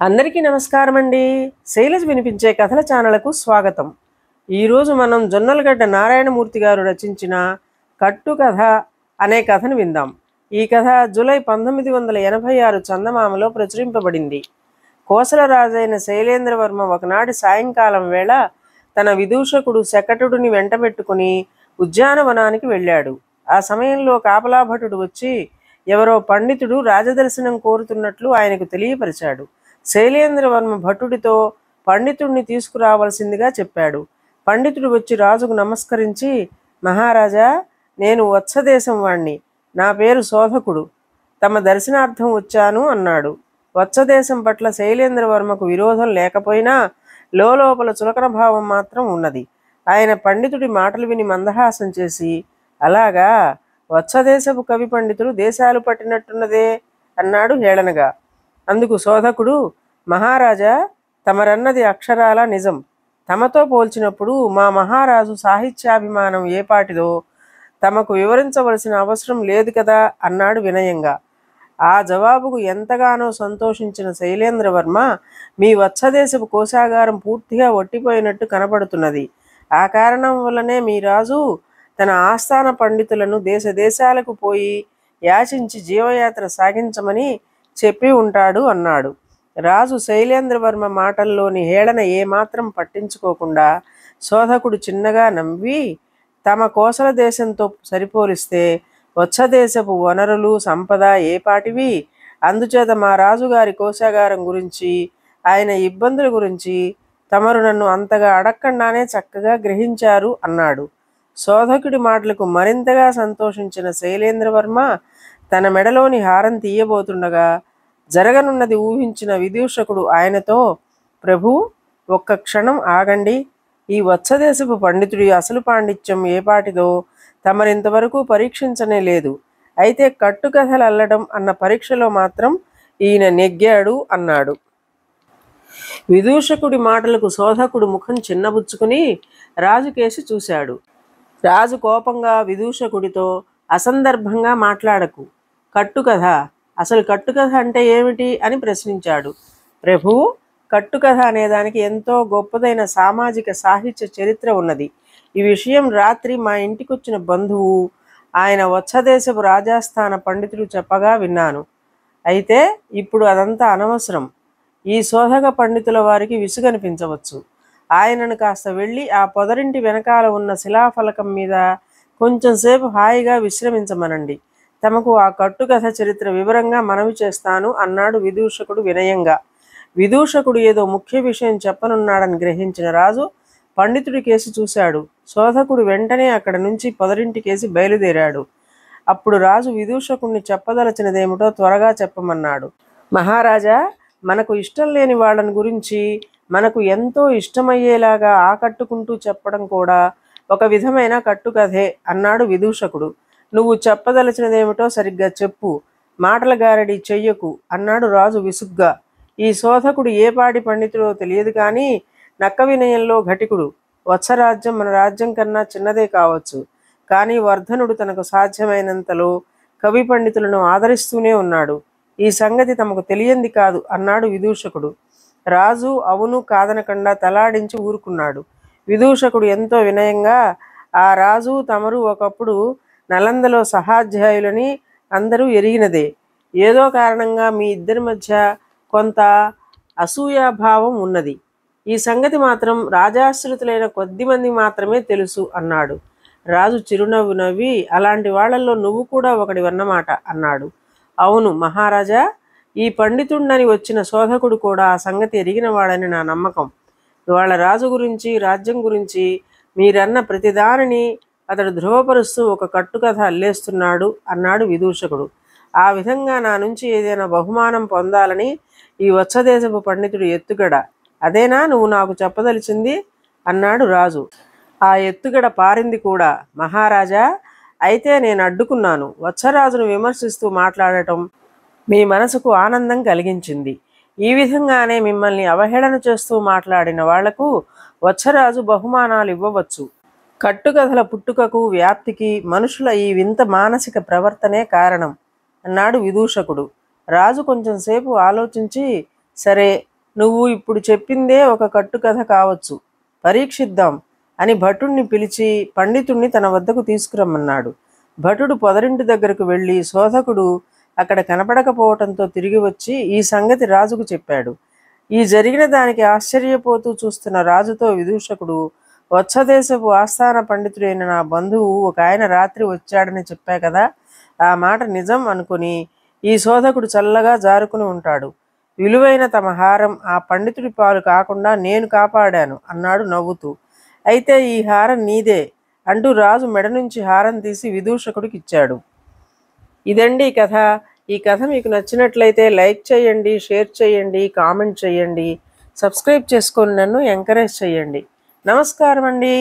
అందరికీ నమస్కారం అండి. శైలజ వినిపించే కథల ఛానల్కు స్వాగతం. ఈరోజు మనం జొన్నలగడ్డ నారాయణమూర్తి గారు రచించిన కట్టు కథ అనే కథను విందాం. ఈ కథ జూలై 1986 చందమామలో ప్రచురింపబడింది. కోసల రాజైన శైలేంద్రవర్మ ఒకనాటి సాయంకాలం వేళ తన విదూషకుడు శకటుడిని వెంటబెట్టుకుని ఉద్యానవనానికి వెళ్ళాడు. ఆ సమయంలో కాపలాభటుడు వచ్చి ఎవరో పండితుడు రాజదర్శనం కోరుతున్నట్లు ఆయనకు తెలియపరిచాడు. శైలేంద్రవర్మ భటుడితో పండితుడిని తీసుకురావలసిందిగా చెప్పాడు. పండితుడు వచ్చి రాజుకు నమస్కరించి, మహారాజా, నేను వత్సదేశం వాణ్ణి, నా పేరు శోధకుడు, తమ దర్శనార్థం వచ్చాను అన్నాడు. వత్సదేశం పట్ల శైలేంద్రవర్మకు విరోధం లేకపోయినా లోపల చులకన భావం మాత్రం ఉన్నది. ఆయన పండితుడి మాటలు విని మందహాసం చేసి, అలాగా, వత్సదేశపు కవి పండితుడు దేశాలు పట్టినట్టున్నదే అన్నాడు హేళనగా. అందుకు శోధకుడు, మహారాజా, తమరన్నది అక్షరాల నిజం. తమతో పోల్చినప్పుడు మా మహారాజు సాహిత్యాభిమానం ఏపాటిదో తమకు వివరించవలసిన అవసరం లేదు కదా అన్నాడు వినయంగా. ఆ జవాబుకు ఎంతగానో సంతోషించిన శైలేంద్రవర్మ, మీ వత్సదేశపు కోశాగారం పూర్తిగా ఒట్టిపోయినట్టు కనపడుతున్నది. ఆ కారణం వల్లనే మీ రాజు తన ఆస్థాన పండితులను దేశ దేశాలకు పోయి యాచించి జీవయాత్ర సాగించమని చెప్పి ఉంటాడు అన్నాడు. రాజు శైలేంద్రవర్మ మాటల్లోని హేళన ఏమాత్రం పట్టించుకోకుండా శోధకుడు చిన్నగా నవ్వి, తమ కోసల దేశంతో సరిపోలిస్తే వత్సదేశపు వనరులు సంపద ఏపాటివి, అందుచేత మా రాజుగారి కోశాగారం గురించి, ఆయన ఇబ్బందుల గురించి తమరు నన్ను అంతగా అడగకుండానే చక్కగా గ్రహించారు అన్నాడు. శోధకుడి మాటలకు మరింతగా సంతోషించిన శైలేంద్రవర్మ తన మెడలోని హారం తీయబోతుండగా జరగనున్నది ఊహించిన విదూషకుడు ఆయనతో, ప్రభు, ఒక్క క్షణం ఆగండి. ఈ వత్సదేశపు పండితుడి అసలు పాండిత్యం ఏపాటిదో తమరింతవరకు పరీక్షించనే లేదు. అయితే కట్టుకథలు అల్లడం అన్న పరీక్షలో మాత్రం ఈయన నెగ్గాడు అన్నాడు. విదూషకుడి మాటలకు శోధకుడు ముఖం చిన్నబుచ్చుకుని రాజుకేసి చూశాడు. రాజు కోపంగా విదూషకుడితో, అసందర్భంగా మాట్లాడకు, కట్టుకథ, అసలు కట్టుకథ అంటే ఏమిటి అని ప్రశ్నించాడు. ప్రభు, కట్టుకథ అనేదానికి ఎంతో గొప్పదైన సామాజిక సాహిత్య చరిత్ర ఉన్నది. ఈ విషయం రాత్రి మా ఇంటికొచ్చిన బంధువు, ఆయన వత్సదేశపు రాజాస్థాన పండితుడు చెప్పగా విన్నాను. అయితే ఇప్పుడు అదంతా అనవసరం. ఈ శోధక పండితుల వారికి విసుగనిపించవచ్చు. ఆయనను కాస్త వెళ్ళి ఆ పొదరింటి వెనకాల ఉన్న శిలాఫలకం మీద కొంచెంసేపు హాయిగా విశ్రమించమనండి. తమకు ఆ కట్టుకథ చరిత్ర వివరంగా మనవి చేస్తాను అన్నాడు విదూషకుడు వినయంగా. విదూషకుడు ఏదో ముఖ్య విషయం చెప్పనున్నాడని గ్రహించిన రాజు పండితుడి కేసి చూశాడు. శోధకుడు వెంటనే అక్కడ నుంచి పొదరింటికేసి బయలుదేరాడు. అప్పుడు రాజు విదూషకుడిని చెప్పదలచినదేమిటో త్వరగా చెప్పమన్నాడు. మహారాజా, మనకు ఇష్టం లేని వాళ్ళని గురించి మనకు ఎంతో ఇష్టమయ్యేలాగా ఆకట్టుకుంటూ చెప్పడం కూడా ఒక విధమైన కట్టుకథే అన్నాడు విదూషకుడు. నువ్వు చెప్పదలచినదేమిటో సరిగ్గా చెప్పు, మాటల గారడి చెయ్యకు అన్నాడు రాజు విసుగ్గా. ఈ శోధకుడు ఏపాటి పండితుడో తెలియదు కానీ నక్క వినయంలో ఘటికుడు. వత్సరాజ్యం మన రాజ్యం కన్నా చిన్నదే కావచ్చు, కానీ వర్ధనుడు తనకు సాధ్యమైనంతలో కవి పండితులను ఆదరిస్తూనే ఉన్నాడు. ఈ సంగతి తమకు తెలియంది కాదు అన్నాడు విదూషకుడు. రాజు అవును కాదనకుండా తలాడించి ఊరుకున్నాడు. విదూషకుడు ఎంతో వినయంగా, ఆ రాజు తమరు ఒకప్పుడు నలందలో సహాధ్యాయులని అందరూ ఎరిగినదే. ఏదో కారణంగా మీ ఇద్దరి మధ్య కొంత అసూయాభావం ఉన్నది. ఈ సంగతి మాత్రం రాజాశ్రితులైన కొద్దిమంది మాత్రమే తెలుసు అన్నాడు. రాజు చిరునవ్వు నవ్వి, అలాంటి వాళ్లలో నువ్వు కూడా ఒకడివన్నమాట అన్నాడు. అవును మహారాజా, ఈ పండితుడిని వచ్చిన శోధకుడు కూడా ఆ సంగతి ఎరిగినవాడని నా నమ్మకం. వాళ్ళ రాజు గురించి, రాజ్యం గురించి మీరన్న ప్రతిదానిని అతడు ధృవపరుస్తూ ఒక కట్టుకథ అల్లేస్తున్నాడు అన్నాడు విదూషకుడు. ఆ విధంగా నా నుంచి ఏదైనా బహుమానం పొందాలని ఈ వత్సదేశపు పండితుడు ఎత్తుగడ, అదేనా నువ్వు నాకు చెప్పదలిచింది అన్నాడు రాజు. ఆ ఎత్తుగడ పారింది కూడా మహారాజా. అయితే నేను అడ్డుకున్నాను. వత్సరాజును విమర్శిస్తూ మాట్లాడటం మీ మనసుకు ఆనందం కలిగించింది. ఈ విధంగానే మిమ్మల్ని అవహేళన చేస్తూ మాట్లాడిన వాళ్లకు వత్సరాజు బహుమానాలు ఇవ్వవచ్చు. కట్టుకథల పుట్టుకకు వ్యాప్తికి మనుషుల ఈ వింత మానసిక ప్రవర్తనే కారణం అన్నాడు విదూషకుడు. రాజు కొంచెంసేపు ఆలోచించి, సరే, నువ్వు ఇప్పుడు చెప్పిందే ఒక కట్టుకథ కావచ్చు, పరీక్షిద్దాం అని భటుణ్ణి పిలిచి పండితుణ్ణి తన వద్దకు తీసుకురమ్మన్నాడు. భటుడు పొదరింటి దగ్గరకు వెళ్ళి శోధకుడు అక్కడ కనపడకపోవటంతో తిరిగి వచ్చి ఈ సంగతి రాజుకు చెప్పాడు. ఈ జరిగిన దానికి ఆశ్చర్యపోతూ చూస్తున్న రాజుతో విదూషకుడు, వత్సదేశపు ఆస్థాన పండితుడైన నా బంధువు ఒక ఆయన రాత్రి వచ్చాడని చెప్పా కదా, ఆ మాట నిజం అనుకుని ఈ శోధకుడు చల్లగా జారుకుని ఉంటాడు. విలువైన తమ హారం ఆ పండితుడి పాలు కాకుండా నేను కాపాడాను అన్నాడు నవ్వుతూ. అయితే ఈ హారం నీదే అంటూ రాజు మెడ నుంచి హారం తీసి విదూషకుడికి ఇచ్చాడు. ఇదండి ఈ కథ. ఈ కథ మీకు నచ్చినట్లయితే లైక్ చేయండి, షేర్ చేయండి, కామెంట్ చేయండి, సబ్స్క్రైబ్ చేసుకొని నన్ను ఎంకరేజ్ చేయండి. నమస్కారం అండి.